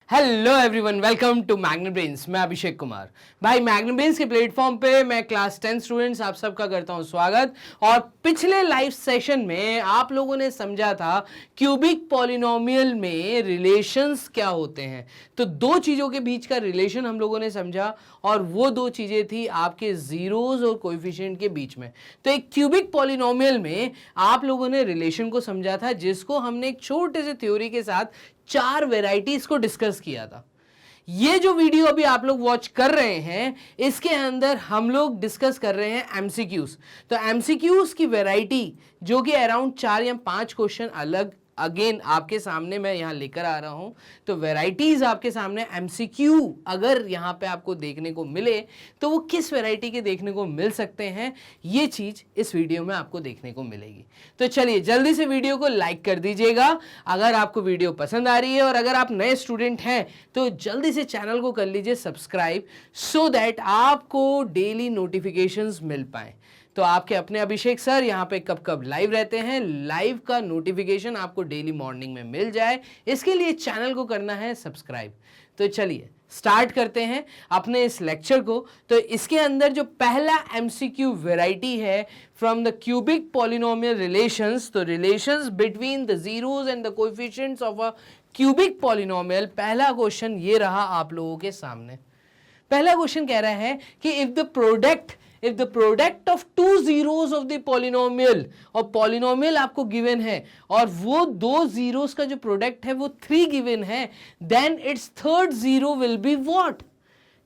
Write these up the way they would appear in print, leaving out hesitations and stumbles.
Hello everyone, welcome to Magnet Brains. मैं अभिषेक कुमार। भाई magnet brains के प्लेटफॉर्म पे मैं क्लास 10 स्टूडेंट्स आप सबका करता हूं स्वागत। और पिछले लाइव सेशन में आप लोगों ने समझा था क्यूबिक पॉलिनोमियल में रिलेशंस क्या होते हैं। तो दो चीजों के बीच का रिलेशन हम लोगों ने समझा और वो दो चीजें थी आपके जीरोस और कोएफिशिएंट के बीच में। तो एक क्यूबिक पॉलिनोमियल में आप लोगों ने रिलेशन को समझा था, जिसको हमने एक छोटे से थ्योरी के साथ 4 वेराइटीज को डिस्कस किया था। ये जो वीडियो अभी आप लोग वॉच कर रहे हैं, इसके अंदर हम लोग डिस्कस कर रहे हैं एमसीक्यूज। तो एमसीक्यूज की वैरायटी जो कि अराउंड 4 या 5 क्वेश्चन अलग अगेन आपके सामने मैं यहां लेकर आ रहा हूं। तो वैरायटीज आपके सामने एमसीक्यू अगर यहां पे आपको देखने को मिले तो वो किस वैरायटी के देखने को मिल सकते हैं, ये चीज इस वीडियो में आपको देखने को मिलेगी। तो चलिए जल्दी से वीडियो को लाइक कर दीजिएगा अगर आपको वीडियो पसंद आ रही है, और अगर आप नए स्टूडेंट हैं तो जल्दी से चैनल को कर लीजिए सब्सक्राइब, सो दैट आपको डेली नोटिफिकेशंस मिल पाए। तो आपके अपने अभिषेक सर यहाँ पे कब कब लाइव रहते हैं, लाइव का नोटिफिकेशन आपको डेली मॉर्निंग में मिल जाए, इसके लिए चैनल को करना है सब्सक्राइब। तो चलिए स्टार्ट करते हैं अपने इस लेक्चर को। तो इसके अंदर जो पहला एमसीक्यू वैरायटी है from the cubic polynomial relations, तो relations between the zeros and the coefficients of a cubic polynomial. पहला क्वेश्चन ये रहा आप लोगों के सामने। पहला क्वेश्चन कह रहा है कि if the product of two zeros of the polynomial, और पॉलिनोमियल आपको गिवन है और वो दो जीरोस का जो प्रोडक्ट है वो 3 गिवन है, then it's third zero will be what.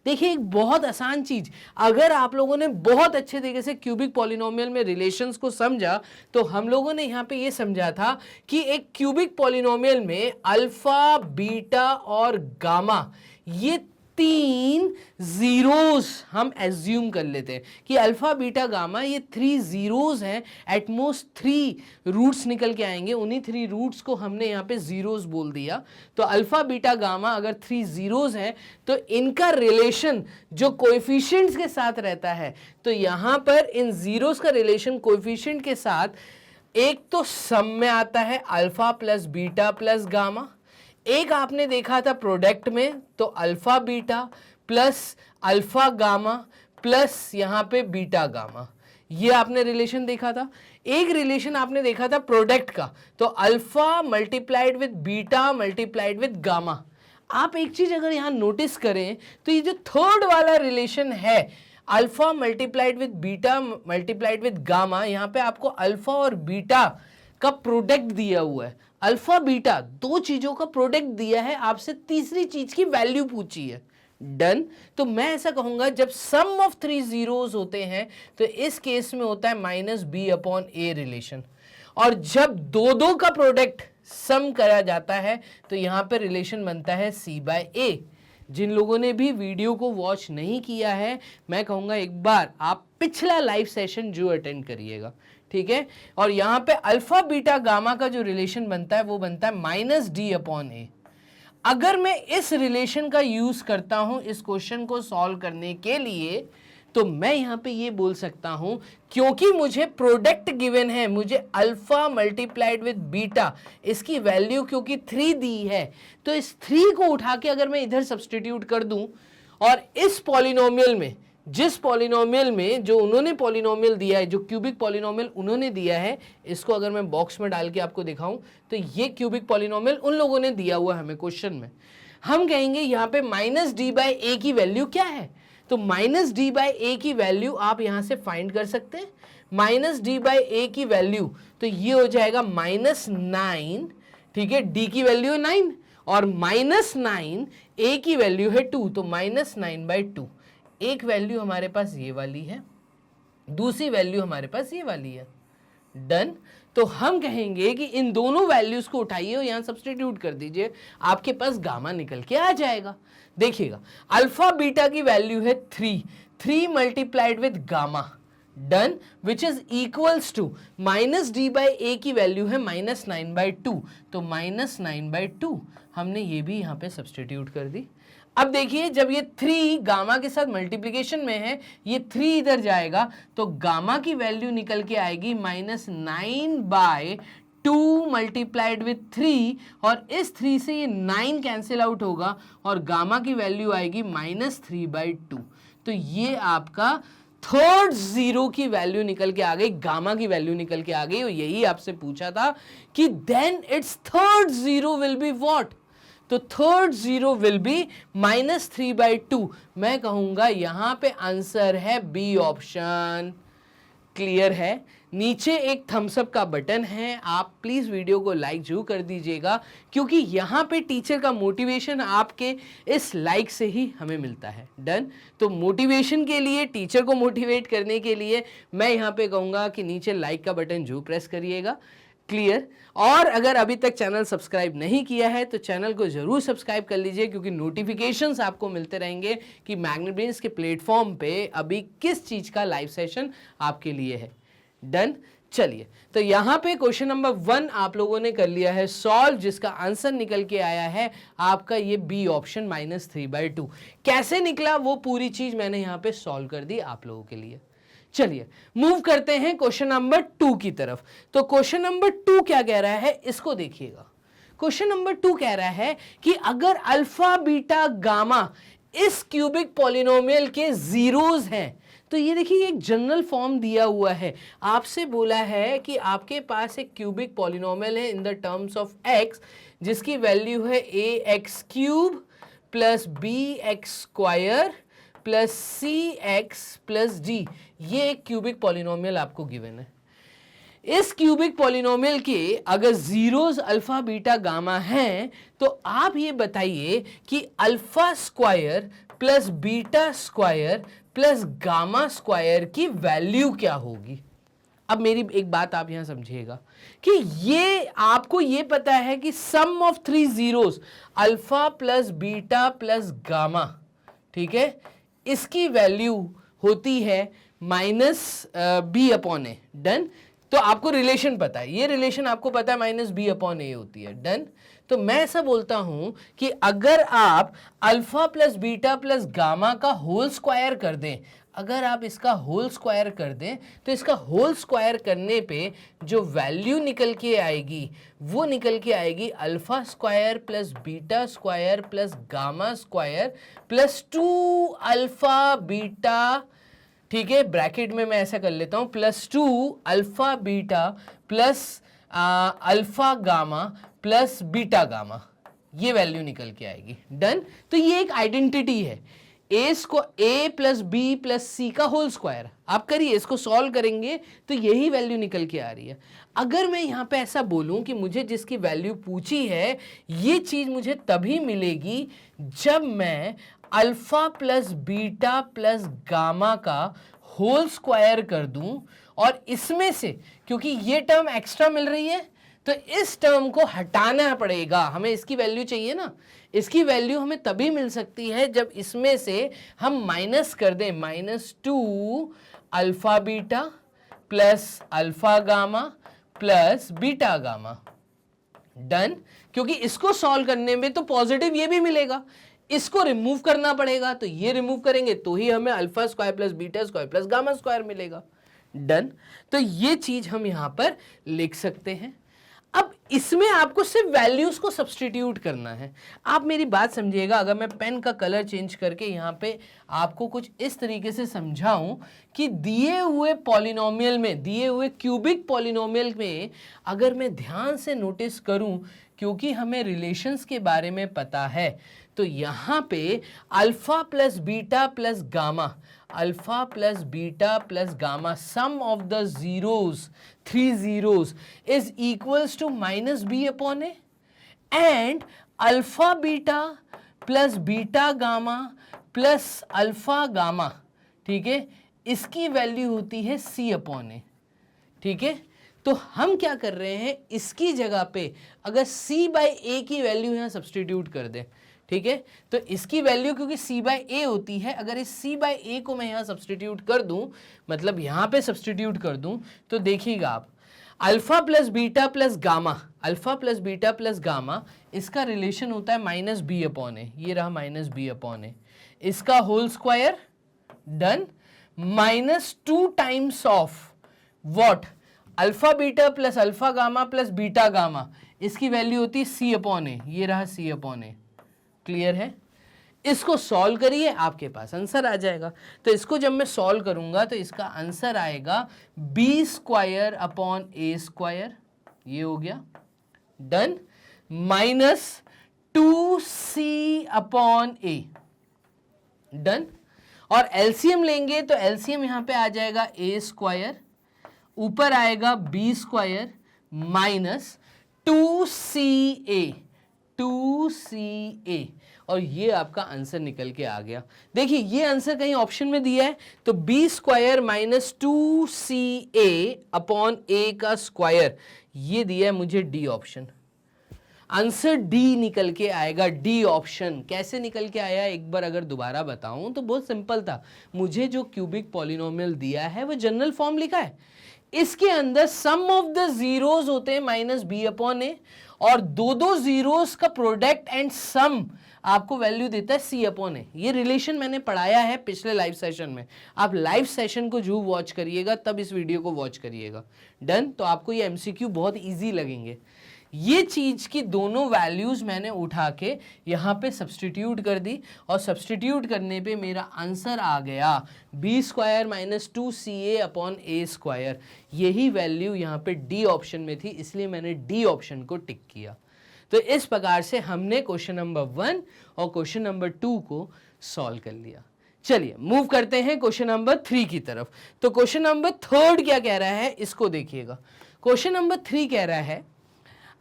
देखिए एक बहुत आसान चीज, अगर आप लोगों ने बहुत अच्छे तरीके से क्यूबिक पॉलिनोमियल में रिलेशंस को समझा तो हम लोगों ने यहां पे ये समझा था कि एक क्यूबिक पॉलिनोमियल में अल्फा, बीटा और गामा, ये 3 जीरोस हम एज्यूम कर लेते हैं कि अल्फा, बीटा, गामा ये 3 जीरोस हैं। एटमोस्ट 3 रूट्स निकल के आएंगे, उन्हीं 3 रूट्स को हमने यहाँ पे जीरोस बोल दिया। तो अल्फा, बीटा, गामा अगर 3 जीरोस हैं तो इनका रिलेशन जो कोएफिशिएंट्स के साथ रहता है, तो यहाँ पर इन जीरोस का रिलेशन कोएफिशिएंट के साथ एक तो सम में आता है alpha plus beta plus gamma, एक आपने देखा था प्रोडक्ट में तो alpha beta plus alpha gamma plus यहां पे बीटा गामा, ये आपने रिलेशन देखा था। एक रिलेशन आपने देखा था प्रोडक्ट का, तो alpha multiplied with beta multiplied with gamma. आप एक चीज अगर यहां नोटिस करें तो ये जो थर्ड वाला रिलेशन है alpha multiplied with beta multiplied with gamma, यहां पे आपको अल्फा और बीटा का प्रोडक्ट दिया हुआ है। अल्फा बीटा दो चीजों का प्रोडक्ट दिया है, आपसे तीसरी चीज की वैल्यू पूछी है। डन। तो मैं ऐसा कहूंगा जब सम ऑफ 3 जीरोस होते हैं तो इस केस में होता है -b/a रिलेशन, और जब दो का प्रोडक्ट सम करा जाता है तो यहां पर रिलेशन बनता है c/a। जिन लोगों ने भी वीडियो को वॉच नहीं किया है, मैं कहूंगा एक बार आप पिछला लाइव सेशन जो अटेंड करिएगा, ठीक है। और यहां पे अल्फा बीटा गामा का जो रिलेशन बनता है वो बनता है -d/a। अगर मैं इस रिलेशन का यूज करता हूं इस क्वेश्चन को सॉल्व करने के लिए, तो मैं यहां पे ये बोल सकता हूं क्योंकि मुझे प्रोडक्ट गिवन है, मुझे अल्फा मल्टीप्लाइड विद बीटा, इसकी वैल्यू क्योंकि 3 दी है, तो इस 3 को उठा के अगर मैं इधर सब्सटीट्यूट कर दूं और इस पॉलिनोमियल में, जिस पॉलिनोमियल में जो उन्होंने पॉलिनोमियल दिया है, जो क्यूबिक पॉलिनोमियल उन्होंने दिया है, इसको अगर मैं बॉक्स में डाल के आपको दिखाऊं तो ये क्यूबिक पॉलिनोमियल उन लोगों ने दिया हुआ है हमें क्वेश्चन में। हम कहेंगे यहाँ पे -d/a की वैल्यू क्या है, तो -d/a की वैल्यू आप यहां से फाइंड कर सकते हैं। -d/a की वैल्यू तो ये हो जाएगा -9, ठीक है, d की वैल्यू है 9 और -9, a की वैल्यू है 2, तो -9/2। एक वैल्यू हमारे पास ये वाली है, दूसरी वैल्यू हमारे पास ये वाली है। डन। तो हम कहेंगे कि इन दोनों वैल्यूज को उठाइए और यहां सब्स्टिट्यूट कर दीजिए, आपके पास गामा निकल के आ जाएगा। देखिएगा अल्फा बीटा की वैल्यू है 3 multiplied with gamma, done, which is equals to -d/a की वैल्यू है -9/2, तो -9/2 हमने ये भी यहां पे सब्स्टिट्यूट कर दी। अब देखिए जब ये 3 गामा के साथ मल्टीप्लिकेशन में है, ये 3 इधर जाएगा तो गामा की वैल्यू निकल के आएगी -9/2 2 मल्टीप्लाइड विथ 3 और इस 3 से ये 9 कैंसिल आउट होगा और गामा की वैल्यू आएगी -3/2। तो ये आपका थर्ड जीरो की वैल्यू निकल के आ गई, गामा की वैल्यू निकल के आ गई। और यही आपसे पूछा था कि then it's third zero will be what, तो थर्ड जीरो विल बी -3/2। मैं कहूंगा यहां पे आंसर है बी ऑप्शन। क्लियर है? नीचे एक थम्स अप का बटन है, आप प्लीज वीडियो को लाइक जरूर कर दीजिएगा, क्योंकि यहां पे टीचर का मोटिवेशन आपके इस लाइक से ही हमें मिलता है। डन? तो मोटिवेशन के लिए, टीचर को मोटिवेट करने के लिए मैं यहां पे कहूंगा कि नीचे लाइक का बटन जरूर प्रेस करिएगा। क्लियर? और अगर अभी तक चैनल सब्सक्राइब नहीं किया है तो चैनल को जरूर सब्सक्राइब कर लीजिए, क्योंकि नोटिफिकेशंस आपको मिलते रहेंगे कि मैग्नेट ब्रेन्स के प्लेटफॉर्म पे अभी किस चीज का लाइव सेशन आपके लिए है। डन? चलिए, तो यहां पे क्वेश्चन नंबर 1 आप लोगों ने कर लिया है सॉल्व, जिसका आंसर निकल के आया है आपका ये बी ऑप्शन -3/2। कैसे निकला वो पूरी चीज मैंने यहां पे सॉल्व कर दी आप लोगों के लिए। चलिए मूव करते हैं क्वेश्चन नंबर 2 की तरफ। तो क्वेश्चन नंबर 2 क्या कह रहा है, इसको देखिएगा। क्वेश्चन नंबर 2 कह रहा है कि अगर अल्फा बीटा गामा इस क्यूबिक पॉलिनोमियल के जीरोस हैं, तो ये देखिए एक जनरल फॉर्म दिया हुआ है। आपसे बोला है कि आपके पास एक क्यूबिक पॉलिनोमियल है in the terms of x, जिसकी वैल्यू है ax³ plus bx² plus cx plus d। ये एक क्यूबिक पॉलिनोमियल आपको गिवन है। इस क्यूबिक पॉलिनोमियल के अगर जीरोस अल्फा बीटा गामा हैं, तो आप ये बताइए कि alpha square plus beta square plus gamma square की वैल्यू क्या होगी। अब मेरी एक बात आप यहां समझिएगा कि ये आपको ये पता है कि sum of 3 zeros alpha plus beta plus gamma, ठीक है, इसकी वैल्यू होती है -b/a। डन? तो आपको रिलेशन पता है, ये रिलेशन आपको पता है -b/a होती है। डन? तो मैं ऐसा बोलता हूं कि अगर आप alpha plus beta plus gamma का होल स्क्वायर कर दें, अगर आप इसका होल स्क्वायर कर दें, तो इसका होल स्क्वायर करने पे जो वैल्यू निकल के आएगी वो निकल के आएगी alpha square plus beta square plus gamma square plus 2 alpha beta, ठीक है, ब्रैकेट में मैं ऐसा कर लेता हूं, plus 2 alpha beta plus alpha gamma plus beta gamma, ये वैल्यू निकल के आएगी। डन? तो ये एक आइडेंटिटी है, a प्लस बी प्लस सी का होल स्क्वायर। आप करिए, इसको सॉल्व करेंगे तो यही वैल्यू निकल के आ रही है। अगर मैं यहां पे ऐसा बोलूं कि मुझे जिसकी वैल्यू पूछी है ये चीज मुझे तभी मिलेगी जब मैं alpha plus beta plus gamma का होल स्क्वायर कर दूं, और इसमें से क्योंकि ये टर्म एक्स्ट्रा मिल रही है तो इस टर्म को हटाना पड़ेगा, हमें इसकी वैल्यू चाहिए ना। इसकी वैल्यू हमें तभी मिल सकती है जब इसमें से हम माइनस कर दें -2 alpha beta plus alpha gamma plus beta gamma. Done? क्योंकि इसको सॉल्व करने में तो पॉजिटिव ये भी मिलेगा, इसको रिमूव करना पड़ेगा, तो ये रिमूव करेंगे तो ही हमें alpha square plus beta square plus gamma square मिलेगा। डन? तो ये चीज हम यहां पर लिख सकते हैं। अब इसमें आपको सिर्फ वैल्यूज को सब्सटीट्यूट करना है। आप मेरी बात समझिएगा, अगर मैं पेन का कलर चेंज करके यहाँ पे आपको कुछ इस तरीके से समझाऊं कि दिए हुए पॉलिनोमियल में, दिए हुए क्यूबिक पॉलिनोमियल में अगर मैं ध्यान से नोटिस करूं, क्योंकि हमें रिलेशंस के बारे में पता है, तो यहाँ पे alpha plus beta plus gamma, alpha plus beta plus gamma, sum of the zeros, 3 zeros is equals to -b/a, and alpha beta plus beta gamma plus alpha gamma, ठीक है, इसकी वैल्यू होती है c/a। ठीक है, तो हम क्या कर रहे हैं, इसकी जगह पे अगर c/a की वैल्यू यहां सब्सटीट्यूट कर दें, ठीक है, तो इसकी वैल्यू क्योंकि c/a होती है, अगर इस c/a को मैं यहां सब्सटीट्यूट कर दूं, मतलब यहां पे सब्सटीट्यूट कर दूं, तो देखिएगा आप alpha plus beta plus gamma, alpha plus beta plus gamma, इसका रिलेशन होता है -b/a, ये रहा -b/a, इसका whole square, done, -2 times of what, alpha beta plus alpha gamma plus beta gamma, इसकी वैल्यू होती है C/A, ये रहा C/A। क्लियर है? इसको सॉल्व करिए, आपके पास आंसर आ जाएगा। तो इसको जब मैं सॉल्व करूंगा तो इसका आंसर आएगा B²/A², ये हो गया डन, माइनस 2C/A, डन। और एलसीएम लेंगे तो एलसीएम यहां पे आ जाएगा A², ऊपर आएगा B² माइनस 2CA, और ये आपका आंसर निकल के आ गया। देखिए ये आंसर कहीं ऑप्शन में दिया है तो B² माइनस 2CA/A का स्क्वायर, ये दिया है मुझे डी ऑप्शन। आंसर डी निकल के आएगा, डी ऑप्शन। कैसे निकल के आया एक बार अगर दोबारा बताऊं तो बहुत सिंपल था। मुझे जो क्यूबिक पॉलिनोमियल दिया है वो जनरल फॉर्म लिखा है, इसके अंदर सम ऑफ द जीरोस होते हैं -B/A, और दो जीरोस का प्रोडक्ट एंड सम आपको वैल्यू देता है C/A। ये रिलेशन मैंने पढ़ाया है पिछले लाइव सेशन में। आप लाइव सेशन को जो वॉच करिएगा तब इस वीडियो को वॉच करिएगा, डन। तो आपको ये MCQ बहुत इजी लगेंगे। ये चीज की दोनों वैल्यूज मैंने उठा के यहाँ पे सब्सटीट्यूट कर दी, और सब्सटीट्यूट करने पे मेरा आंसर आ गया B² माइनस 2CA/A²। यही वैल्यू यहाँ पे डी ऑप्शन में थी, इसलिए मैंने डी ऑप्शन को टिक किया। तो इस प्रकार से हमने क्वेश्चन नंबर 1 और क्वेश्चन नंबर 2 को सॉल्व कर लिया। चलिए मूव करते हैं क्वेश्चन नंबर 3 की तरफ। तो क्वेश्चन नंबर 3 क्या कह रहा है, इसको देखिएगा। क्वेश्चन नंबर 3 कह रहा है,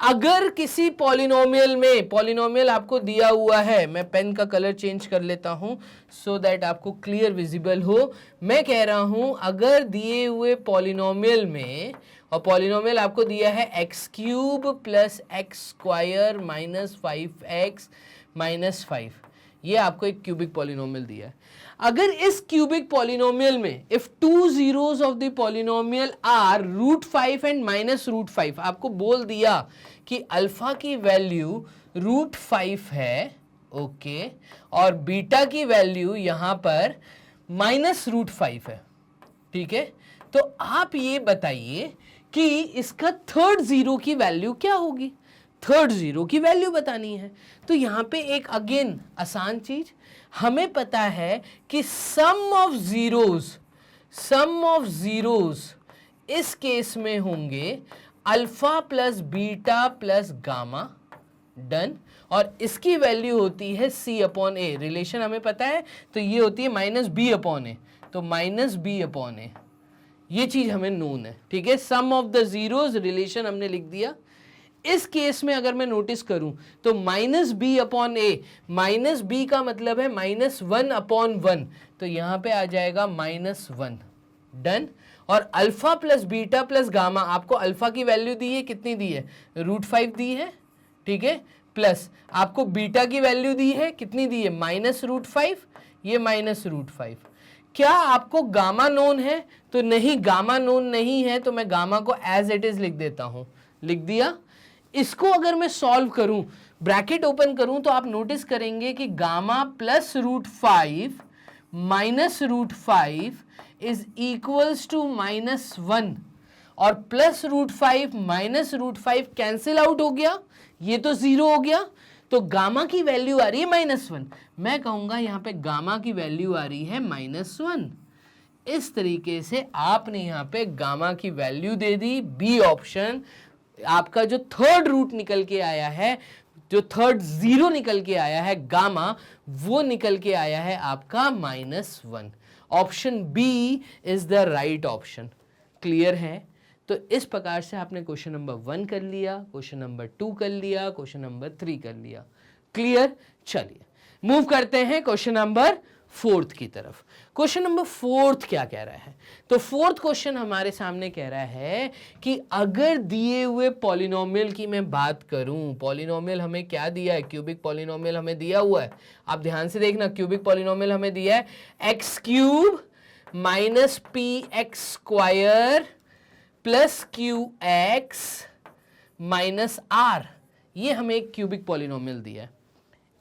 अगर किसी पॉलिनोमियल में, पॉलिनोमियल आपको दिया हुआ है, मैं पेन का कलर चेंज कर लेता हूं सो दैट आपको क्लियर विजिबल हो। मैं कह रहा हूं अगर दिए हुए पॉलिनोमियल में, और पॉलिनोमियल आपको दिया है x³ plus x² minus 5x minus 5, ये आपको एक क्यूबिक पॉलिनोमियल दिया है। अगर इस क्यूबिक पॉलिनोमियल में if two zeros of the polynomial are √5 and -√5, आपको बोल दिया कि अल्फा की वैल्यू √5 है, ओके, और बीटा की वैल्यू यहां पर -√5 है, ठीक है। तो आप ये बताइए कि इसका थर्ड जीरो की वैल्यू क्या होगी, थर्ड जीरो की वैल्यू बतानी है। तो यहां पे एक अगेन आसान चीज, हमें पता है कि सम ऑफ जीरोस इस केस में होंगे alpha plus beta plus gamma, done. और इसकी वैल्यू होती है C/A, रिलेशन हमें पता है, तो ये होती है -B/A, तो -B/A, ये चीज हमें नोन है, ठीक है। सम ऑफ द जीरोस रिलेशन हमने लिख दिया। इस केस में अगर मैं नोटिस करूं तो -B/A, -B का मतलब है -1/1, तो यहां पे आ जाएगा -1, डन। और alpha plus beta plus gamma, आपको अल्फा की वैल्यू दी है, कितनी दी है, √5 दी है, ठीक है, प्लस आपको बीटा की वैल्यू दी है, कितनी दी है, -√5, ये -√5। क्या आपको गामा नोन है, तो नहीं, गामा नोन नहीं है, तो मैं गामा को एज इट इज लिख देता हूं, लिख दिया। इसको अगर मैं सॉल्व करूं, ब्रैकेट ओपन करूं, तो आप नोटिस करेंगे कि gamma plus √5 minus √5 is equals to -1, और प्लस √5 माइनस √5 कैंसिल आउट हो गया, ये तो 0 हो गया। तो गामा की वैल्यू आ रही है -1, मैं कहूंगा यहां पे गामा की वैल्यू आ रही है -1। इस तरीके से आपने यहां पे गामा की वैल्यू दे दी, बी ऑप्शन। आपका जो थर्ड रूट निकल के आया है, जो थर्ड जीरो निकल के आया है गामा, वो निकल के आया है आपका -1। Option B is the right option. Clear है? तो इस प्रकार से आपने क्वेश्चन नंबर 1 कर लिया, क्वेश्चन नंबर 2 कर लिया, क्वेश्चन नंबर 3 कर लिया। क्लियर? चलिए मूव करते हैं क्वेश्चन नंबर 4 की तरफ। क्वेश्चन नंबर 4 क्या कह रहा है, तो 4th क्वेश्चन हमारे सामने कह रहा है कि अगर दिए हुए पॉलिनोमियल की मैं बात करूं, पॉलिनोमियल हमें क्या दिया है, क्यूबिक पॉलिनोमियल हमें दिया हुआ है, आप ध्यान से देखना, क्यूबिक पॉलिनोमियल हमें दिया है x³ minus px² plus qx minus r, ये हमें एक क्यूबिक पॉलिनोमियल दिया है।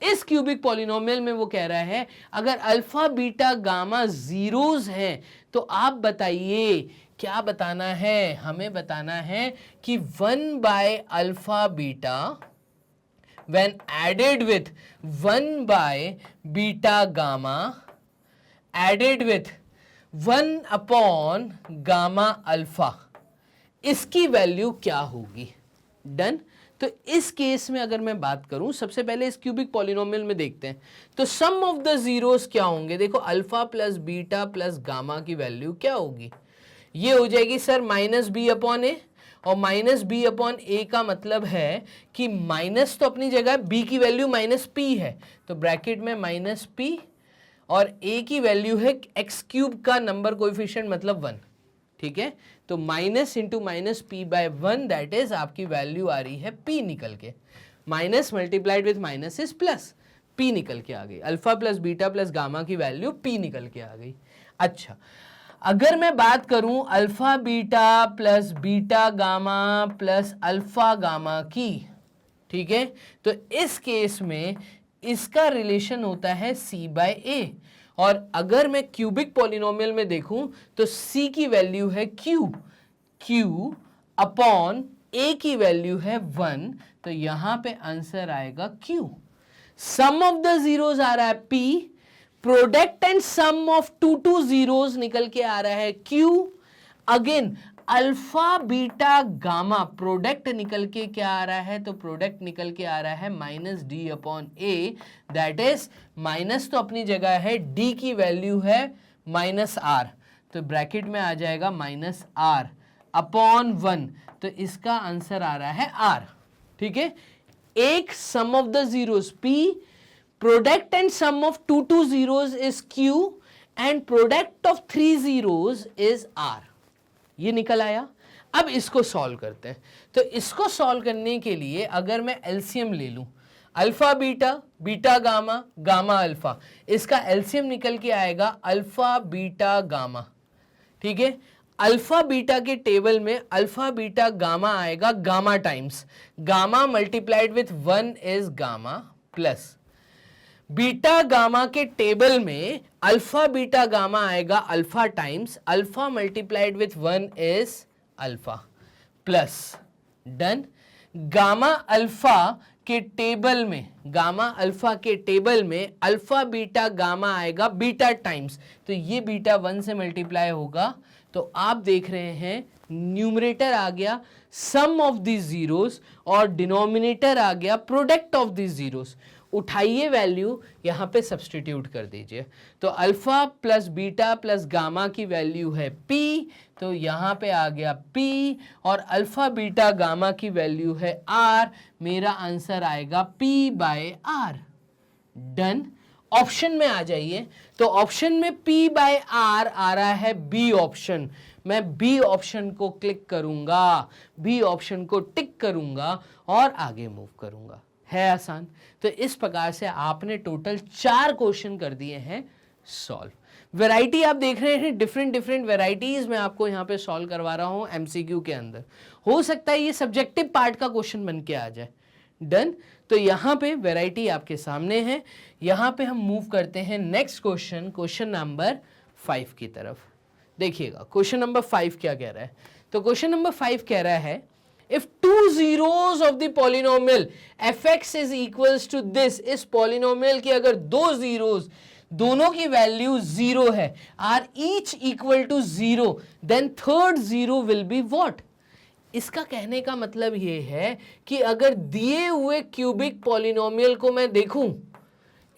इस क्यूबिक पॉलिनोमियल में वो कह रहा है अगर अल्फा बीटा गामा जीरोस हैं तो आप बताइए क्या बताना है, हमें बताना है कि 1 by alpha beta when added with 1 by beta gamma added with 1 upon gamma alpha, इसकी वैल्यू क्या होगी। डन। तो इस केस में अगर मैं बात करूं, सबसे पहले इस क्यूबिक पॉलिनोमियल में देखते हैं तो सम ऑफ द जीरोस क्या होंगे। देखो alpha plus beta plus gamma की वैल्यू क्या होगी, ये हो जाएगी सर माइनस बी अपॉन ए, और माइनस बी अपॉन ए का मतलब है कि माइनस तो अपनी जगह बी की वैल्यू माइनस पी है तो ब्रैकेट में माइनस पी, और ए की वैल्यू है एक्स क्यूब का नंबर कोएफिशिएंट मतलब 1। ठीक है, तो minus into minus P by 1 that is आपकी वैल्यू आ रही है पी निकल के, minus multiplied with minus is plus, P निकल के आ गई। Alpha plus beta plus gamma की वैल्यू पी निकल के आ गई। अच्छा, अगर मैं बात करूं alpha beta plus beta gamma plus alpha gamma की, ठीक है, तो इस केस में इसका रिलेशन होता है c बाय ए, और अगर मैं क्यूबिक पॉलिनोमियल में देखूं तो c की वैल्यू है q अपॉन a की वैल्यू है 1, तो यहां पे आंसर आएगा q। Sum of the zeros आ रहा है p, product and sum of two zeros निकल के आ रहा है q। Again alpha beta gamma product निकल के क्या आ रहा है, तो प्रोडक्ट निकल के आ रहा है minus D upon A, that is minus तो अपनी जगह है, डी की वैल्यू है माइनस आर, तो ब्रैकेट में आ जाएगा माइनस आर अपॉन 1, तो इसका आंसर आ रहा है आर। ठीक है, एक sum of the zeros p, product and sum of two zeros is q and product of 3 zeros is r, ये निकल आया। अब इसको सॉल्व करते हैं, तो इसको सॉल्व करने के लिए अगर मैं एलसीएम ले लूं, alpha beta beta gamma gamma alpha, इसका एलसीएम निकल के आएगा अल्फा बीटा गामा। ठीक है, अल्फा बीटा के टेबल में अल्फा बीटा गामा आएगा gamma times gamma multiplied with 1 is gamma, plus beta gamma के टेबल में अल्फा बीटा गामा आएगा alpha times alpha multiplied with 1 is alpha, plus done. Gamma alpha के table में gamma alpha के table में alpha beta gamma आएगा beta times, तो ये बीटा 1 से मल्टीप्लाई होगा, तो आप देख रहे हैं न्यूमरेटर आ गया सम ऑफ दी जीरोस और डिनोमिनेटर आ गया प्रोडक्ट ऑफ दी जीरोस। उठाइए वैल्यू, यहां पे सब्सटीट्यूट कर दीजिए, तो alpha plus beta plus gamma की वैल्यू है p, तो यहां पे आ गया p, और अल्फा बीटा गामा की वैल्यू है r, मेरा आंसर आएगा p by r। Done. Option में आ जाइए, तो ऑप्शन में p बाय r आ रहा है बी ऑप्शन, मैं बी ऑप्शन को क्लिक करूंगा, बी ऑप्शन को टिक करूंगा और आगे मूव करूंगा। है आसान। तो इस प्रकार से आपने टोटल 4 क्वेश्चन कर दिए हैं सॉल्व। वैरायटी आप देख रहे हैं, डिफरेंट डिफरेंट वैरायटीज में आपको यहाँ पे सॉल्व करवा रहा हूँ एमसीक्यू के अंदर। हो सकता है ये सब्जेक्टिव पार्ट का क्वेश्चन बन के आ जाए। डन। तो यहाँ पे वैरायटी आपके सामने है। यहाँ पे हम मूव करते हैं नेक्स्ट क्वेश्चन, क्वेश्चन नंबर 5 की तरफ। देखिएगा क्वेश्चन नंबर 5 क्या कह रहा है। तो क्वेश्चन नंबर 5 कह रहा है if two zeros of the polynomial fx is equals to this, इस polynomial की अगर 2 zeros दोनों की वैल्यू 0 है, are each equal to 0, then third zero will be what? इसका कहने का मतलब ये है कि अगर दिए हुए क्यूबिक पॉलिनोमियल को मैं देखूं,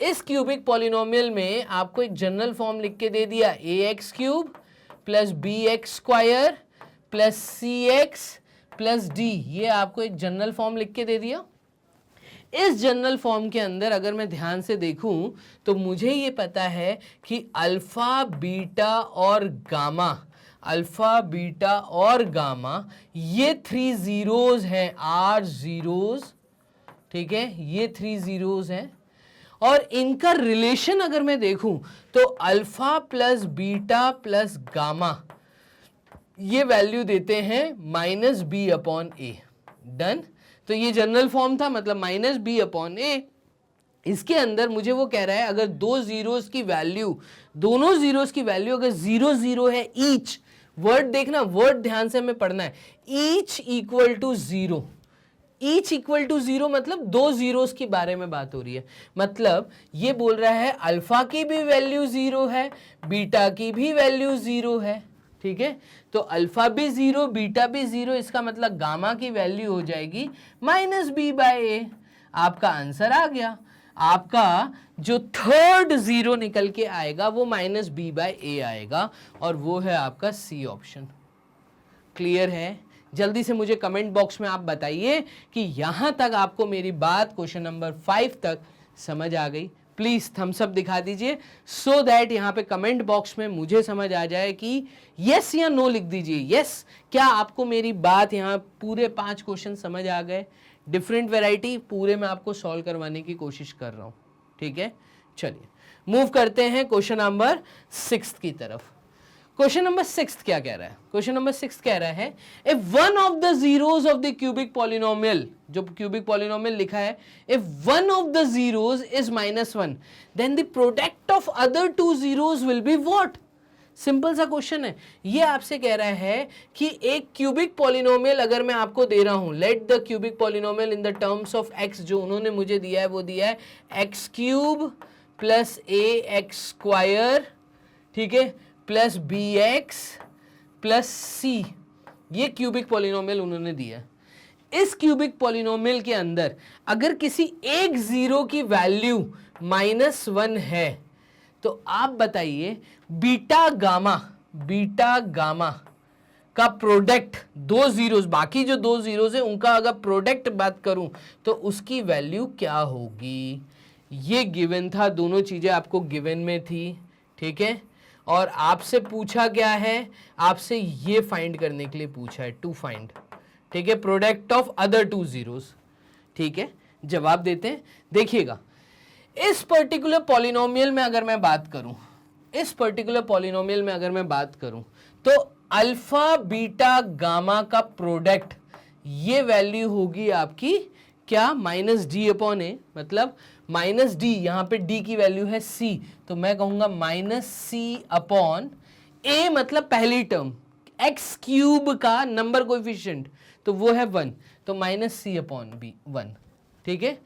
इस क्यूबिक पॉलिनोमियल में आपको एक जनरल फॉर्म लिख के दे दिया, ax cube plus bx square plus cx plus D, ये आपको एक जनरल फॉर्म लिख के दे दिया। इस जनरल फॉर्म के अंदर अगर मैं ध्यान से देखूं तो मुझे ये पता है कि अल्फा बीटा और गामा, अल्फा बीटा और गामा ये 3 जीरोस हैं, आर जीरोस। ठीक है, ये 3 जीरोस हैं और इनका रिलेशन अगर मैं देखूं तो alpha plus beta plus gamma ये वैल्यू देते हैं माइनस बी अपॉन ए। डन। तो ये जनरल फॉर्म था, मतलब माइनस बी अपॉन ए इसके अंदर मुझे वो कह रहा है अगर दो जीरोस की वैल्यू, दोनों जीरोस की वैल्यू अगर 0 0 है, ईच, वर्ड देखना, वर्ड ध्यान से हमें पढ़ना है, each equal to 0, each equal to 0 मतलब दो जीरोस के बारे में बात हो रही है। मतलब ये बोल रहा है अल्फा की भी वैल्यू 0 है, बीटा की भी वैल्यू 0 है, ठीक है। तो अल्फा भी 0, बीटा भी 0, इसका मतलब गामा की वैल्यू हो जाएगी -b/a। आपका आंसर आ गया। आपका जो थर्ड जीरो निकल के आएगा वो -b/a आएगा और वो है आपका सी ऑप्शन। क्लियर है? जल्दी से मुझे कमेंट बॉक्स में आप बताइए कि यहां तक आपको मेरी बात क्वेश्चन नंबर 5 तक समझ आ गई। प्लीज थम्स अप दिखा दीजिए सो दैट यहां पे कमेंट बॉक्स में मुझे समझ आ जाए कि यस या नो लिख दीजिए। यस, क्या आपको मेरी बात यहां पूरे 5 क्वेश्चन समझ आ गए? डिफरेंट वैरायटी पूरे मैं आपको सॉल्व करवाने की कोशिश कर रहा हूं, ठीक है। चलिए मूव करते हैं क्वेश्चन नंबर 6 की तरफ। क्वेश्चन नंबर 6 क्या कह रहा है? क्वेश्चन नंबर 6 कह रहा है if one of the zeros of the cubic polynomial, जो क्यूबिक पॉलिनोमियल लिखा है, if one of the zeros is -1 then the product of other two zeros will be what? Simple सा क्वेश्चन है। ये आपसे कह रहा है कि एक क्यूबिक पॉलिनोमियल अगर मैं आपको दे रहा हूं, let the cubic polynomial in the terms of x, जो उन्होंने मुझे दिया है वो दिया है x³ प्लस ax², ठीक है, प्लस bx प्लस c। ये क्यूबिक पॉलिनोमियल उन्होंने दिया है। इस क्यूबिक पॉलिनोमियल के अंदर अगर किसी एक जीरो की वैल्यू -1 है तो आप बताइए बीटा गामा का प्रोडक्ट, दो जीरोस, बाकी जो दो जीरोस है उनका अगर प्रोडक्ट बात करूं तो उसकी वैल्यू क्या होगी? ये गिवन था, दोनों चीजें आपको गिवन में थी, ठीक है। और आपसे पूछा क्या है? आपसे ये फाइंड करने के लिए पूछा है, टू फाइंड, ठीक है, product of other two zeros, ठीक है। जवाब देते हैं, देखिएगा इस पर्टिकुलर पॉलिनोमियल में अगर मैं बात करूं, इस पर्टिकुलर पॉलिनोमियल में अगर मैं बात करूं तो अल्फा बीटा गामा का प्रोडक्ट, ये वैल्यू होगी आपकी क्या? -d/a, मतलब -d, यहां पे d की वैल्यू है c, तो मैं कहूंगा -c/a, मतलब पहली टर्म x³ का नंबर कोएफिशिएंट तो वो है 1, तो -c/b 1, ठीक है।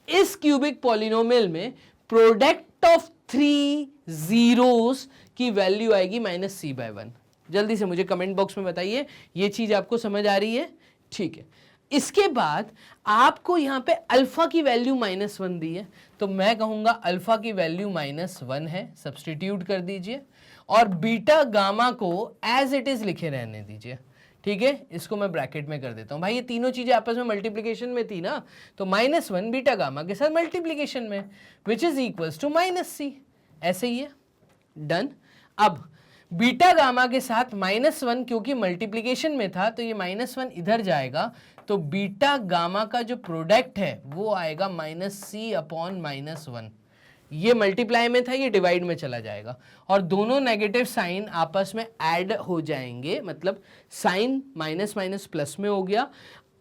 इस क्यूबिक पॉलिनोमियल में प्रोडक्ट ऑफ 3 जीरोस की वैल्यू आएगी -c/1। जल्दी से मुझे कमेंट बॉक्स में बताइए ये चीज आपको समझ आ रही है? ठीक है। इसके बाद आपको यहां पे अल्फा की वैल्यू -1 दी है, तो मैं कहूंगा अल्फा की वैल्यू -1 है, सब्स्टिट्यूट कर दीजिए, और बीटा गामा को एज इट इज लिखे रहने दीजिए, ठीक है। इसको मैं ब्रैकेट में कर देता हूं। भाई ये तीनों चीजें आपस में मल्टीप्लीकेशन में थी ना, तो -1 बीटा गामा के साथ मल्टीप्लीकेशन में, which is equals to -c, ऐसे ही है, डन। अब बीटा गामा के साथ -1 क्योंकि मल्टीप्लीकेशन में था तो ये -1 इधर जाएगा, तो बीटा गामा का जो प्रोडक्ट है वो आएगा -c/-1। ये मल्टीप्लाई में था, ये डिवाइड में चला जाएगा और दोनों नेगेटिव साइन आपस में ऐड हो जाएंगे, मतलब साइन माइनस माइनस प्लस में हो गया।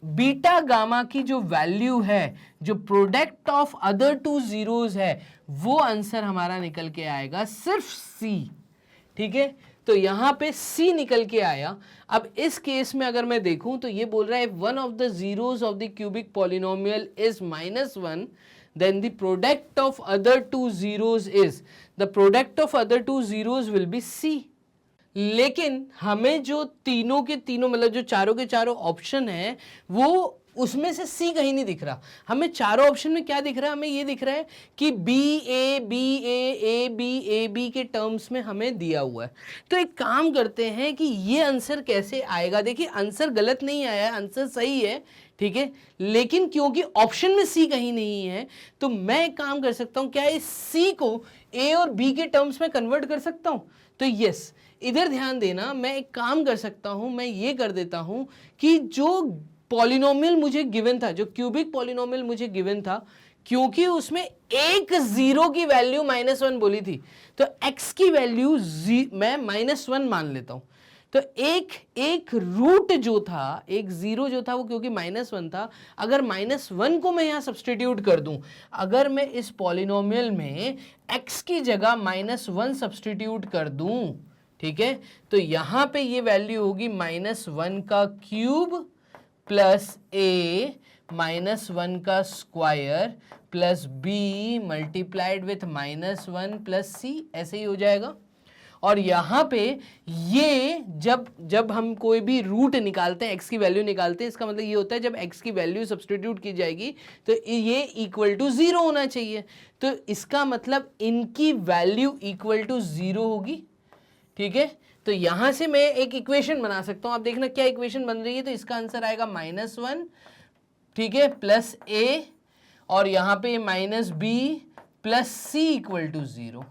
बीटा गामा की जो वैल्यू है, जो product of other two zeros है, वो आंसर हमारा निकल के आएगा सिर्फ सी, ठीक है। तो यहां पे C निकल के आया। अब इस केस में अगर मैं देखूं तो ये बोल रहा है one of the zeros of the cubic polynomial is -1 then the product of other two zeros is, the product of other two zeros will be C। लेकिन हमें जो तीनों के तीनों मतलब जो चारों के चारों ऑप्शन है वो उसमें से C कहीं नहीं दिख रहा। हमें चारों ऑप्शन में क्या दिख रहा है? हमें ये दिख रहा है कि A B के टर्म्स में हमें दिया हुआ है। तो एक काम करते हैं कि ये आंसर कैसे आएगा। देखिए आंसर गलत नहीं आया, आंसर सही है, ठीक है, लेकिन क्योंकि ऑप्शन में C कहीं नहीं है तो मैं एक काम कर सकता हूं, क्या इस C को A और B के टर्म्स में कन्वर्ट कर सकता हूं? तो यस, इधर ध्यान देना, मैं एक काम कर सकता हूं, मैं ये कर देता हूं कि जो पॉलिनोमियल मुझे गिवन था, जो क्यूबिक पॉलिनोमियल मुझे गिवन था, क्योंकि उसमें एक जीरो की वैल्यू -1 बोली थी, तो x की वैल्यू मैं -1 मान लेता हूं। तो एक रूट जो था, एक जीरो जो था वो क्योंकि -1 था, अगर -1 को मैं यहां सब्सटीट्यूट कर दूं, अगर मैं इस पॉलिनोमियल में x की जगह -1 सब्सटीट्यूट कर दूं, ठीक है, तो यहां पे ये वैल्यू होगी -1 का क्यूब प्लस a -1 का square plus b multiplied with -1 plus c, ऐसे ही हो जाएगा। और यहां पे ये जब हम कोई भी रूट निकालते हैं, x की वैल्यू निकालते हैं, इसका मतलब ये होता है जब x की वैल्यू सब्सटीट्यूट की जाएगी तो ये इक्वल टू 0 होना चाहिए। तो इसका मतलब इनकी वैल्यू इक्वल टू 0 होगी, ठीक है। तो यहां से मैं एक इक्वेशन बना सकता हूं, आप देखना क्या इक्वेशन बन रही है। तो इसका आंसर आएगा -1, ठीक है, प्लस a, और यहां पे -b plus c equal to 0।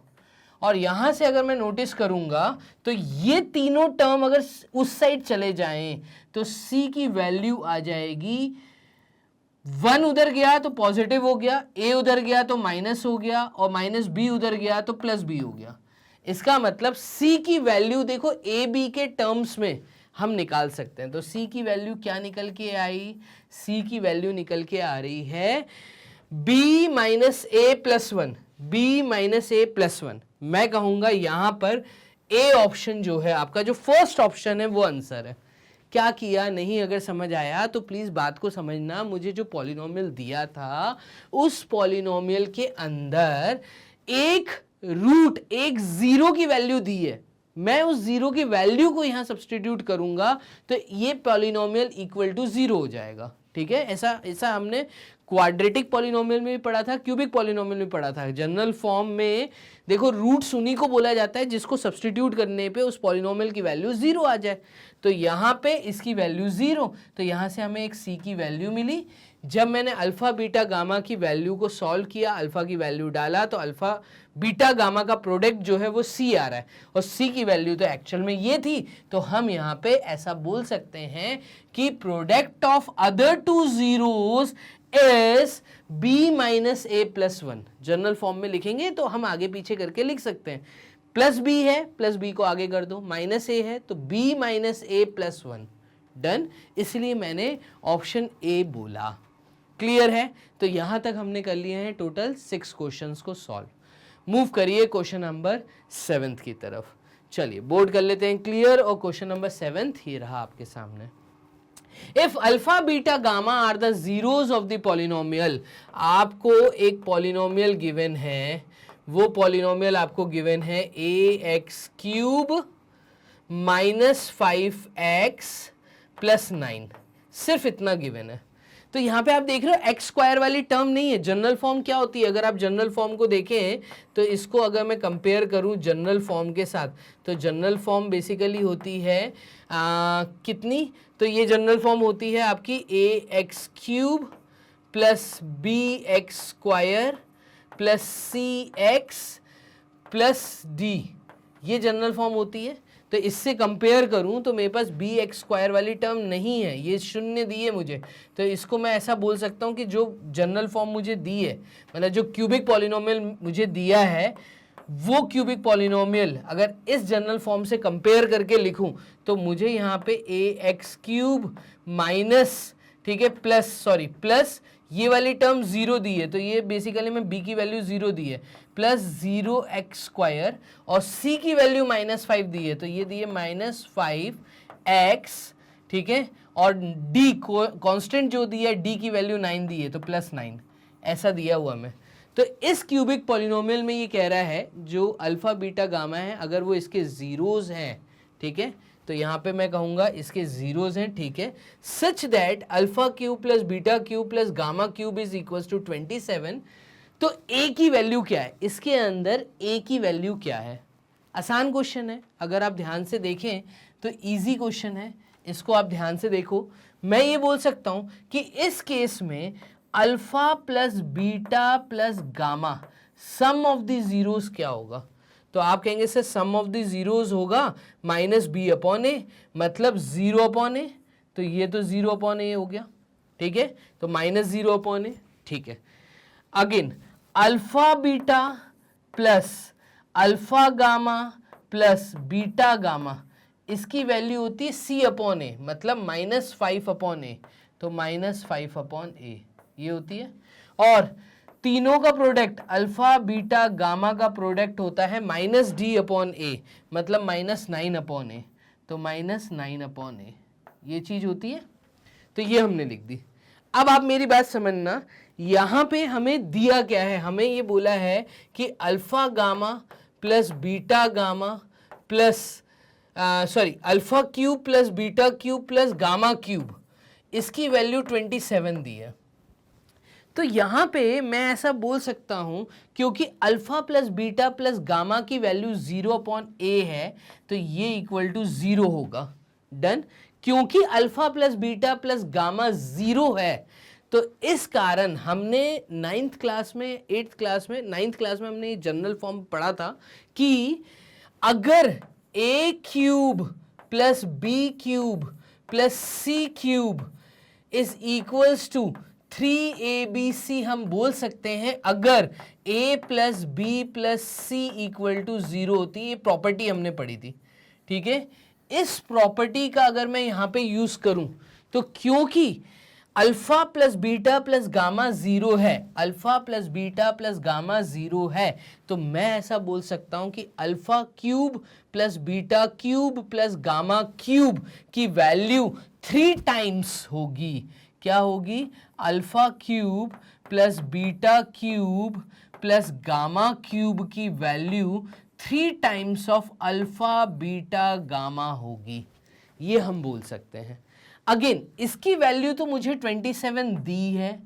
और यहां से अगर मैं नोटिस करूंगा तो ये तीनों टर्म अगर उस साइड चले जाएं तो c की वैल्यू आ जाएगी, 1 उधर गया तो पॉजिटिव हो गया, a उधर गया तो माइनस हो गया, और -b उधर गया तो प्लस b हो गया। इसका मतलब c की वैल्यू देखो a b के टर्म्स में हम निकाल सकते हैं। तो c की वैल्यू क्या निकल के आई, c की वैल्यू निकल के आ रही है b - a + 1, b - a + 1। मैं कहूंगा यहां पर a ऑप्शन जो है आपका, जो फर्स्ट ऑप्शन है वो आंसर है। क्या किया नहीं अगर समझ आया तो प्लीज बात को समझना। मुझे जो पॉलिनोमियल दिया था उस पॉलिनोमियल के अंदर एक रूट, एक जीरो की वैल्यू दी है, मैं उस जीरो की वैल्यू को यहां सब्सटीट्यूट करूंगा तो ये पॉलिनोमियल इक्वल टू 0 हो जाएगा, ठीक है। ऐसा हमने क्वाड्रेटिक पॉलिनोमियल में भी पढ़ा था, क्यूबिक पॉलिनोमियल में पढ़ा था। जनरल फॉर्म में देखो रूट्स उन्हीं को बोला जाता है जिसको सब्सटीट्यूट करने पे उस पॉलिनोमियल की वैल्यू 0 आ जाए। तो यहाँ पे इसकी वैल्यू 0, तो यहाँ से हमें एक c की वैल्यू मिली। जब मैंने अल्फा बीटा गामा की वैल्यू को सॉल्व किया, अल्फा की वैल्यू डाला, तो अल्फा बीटा गामा का प्रोडक्ट जो है वो c आ रहा है, और c की वैल्यू तो एक्चुअल में ये थी। तो हम यहाँ पे ऐसा बोल सकते हैं कि product of other two zeros is b - a + 1। General form में लिखेंगे तो हम आगे पीछे करके लिख सकते हैं। प्लस b है, प्लस b को आगे कर दो, -a है तो b - a + 1, डन। इसलिए मैंने ऑप्शन ए बोला। क्लियर है? तो यहां तक हमने कर लिए हैं टोटल 6 क्वेश्चंस को सॉल्व। मूव करिए क्वेश्चन नंबर 7 की तरफ। चलिए बोर्ड कर लेते हैं क्लियर, और क्वेश्चन नंबर 7 ही रहा आपके सामने। If alpha beta gamma are the zeros of the polynomial, आपको एक पॉलिनोमियल गिवन है, वो पॉलिनोमियल आपको गिवन है ax³ -5x + 9, सिर्फ इतना गिवन है। तो यहां पे आप देख रहे हो x² वाली टर्म नहीं है। जनरल फॉर्म क्या होती है, अगर आप जनरल फॉर्म को देखें तो इसको अगर मैं कंपेयर करूं जनरल फॉर्म के साथ, तो जनरल फॉर्म बेसिकली होती है कितनी, तो ये जनरल फॉर्म होती है आपकी ax³ + bx² + cx + d, ये जनरल फॉर्म होती है। तो इससे कंपेयर करूं तो मेरे पास bx² वाली टर्म नहीं है, ये शून्य दी है मुझे। तो इसको मैं ऐसा बोल सकता हूं कि जो जनरल फॉर्म मुझे दी है, मतलब जो क्यूबिक पॉलिनोमियल मुझे दिया है, वो क्यूबिक पॉलिनोमियल अगर इस जनरल फॉर्म से कंपेयर करके लिखूं तो मुझे यहाँ पे ax³ माइनस, ठीक है, प्लस ये वाली टर्म 0 दी है, तो ये बेसिकली में b की वैल्यू 0 दी है, प्लस 0x², और c की वैल्यू -5 दी है, तो ये दी है -5x, ठीक है, और d कांस्टेंट जो दी है d की वैल्यू 9 दी है, तो +9, ऐसा दिया हुआ मैं। तो इस क्यूबिक पॉलिनोमियल में ये कह रहा है जो अल्फा बीटा गामा है अगर वो इसके जीरोस हैं, ठीक है, तो यहाँ पे मैं कहूँगा इसके जीरोस हैं, ठीक है, such that α³ + β³ + γ³ is equal to 27। तो a की वैल्यू क्या है, इसके अंदर a की वैल्यू क्या है। आसान क्वेश्चन है, अगर आप ध्यान से देखें तो इजी क्वेश्चन है, इसको आप ध्यान से देखो। मैं ये बोल सकता हूं कि इस केस में alpha + beta + gamma sum of the zeros क्या होगा। तो आप कहेंगे sir sum of the zeros होगा -b/a, मतलब 0/a, तो ये तो 0/a हो गया, ठीक है, तो -0/a, ठीक है। Again alpha beta + alpha gamma + beta gamma इसकी वैल्यू होती है C अपॉन ए, मतलब -5 अपॉन ए, तो -5 अपॉन ए ये होती है। और तीनों का प्रोडक्ट अल्फा बीटा गामा का प्रोडक्ट होता है -d अपॉन ए, मतलब -9 अपॉन ए, तो -9 अपॉन ए ये चीज होती है। तो ये हमने लिख दी। अब आप मेरी बात समझना, यहां पे हमें दिया क्या है, हमें ये बोला है कि alpha gamma plus beta gamma plus alpha cube plus beta cube plus gamma cube, इसकी वैल्यू 27 दी है। तो यहां पे मैं ऐसा बोल सकता हूं, क्योंकि alpha plus beta plus gamma की वैल्यू 0 अपॉन ए है, तो ये इक्वल टू 0 होगा। डन। क्योंकि alpha plus beta plus gamma 0 है, तो इस कारण हमने 9th क्लास में 8th क्लास में 9th क्लास में हमने जनरल फॉर्म पढ़ा था कि अगर a cube plus B cube plus C cube is equals to 3abc, हम बोल सकते हैं अगर a plus B plus C equal to 0 होती है। ये प्रॉपर्टी हमने पढ़ी थी, ठीक है। इस प्रॉपर्टी का अगर मैं यहां पे यूज करूं, तो क्योंकि alpha plus beta plus gamma 0 है, alpha plus beta plus gamma 0 है, तो मैं ऐसा बोल सकता हूं कि alpha cube plus beta cube plus gamma cube की वैल्यू 3 टाइम्स होगी। क्या होगी? Alpha cube plus beta cube plus gamma cube की value 3 times of alpha beta gamma होगी। ये हम बोल सकते हैं। अगेन इसकी वैल्यू तो मुझे 27 दी है,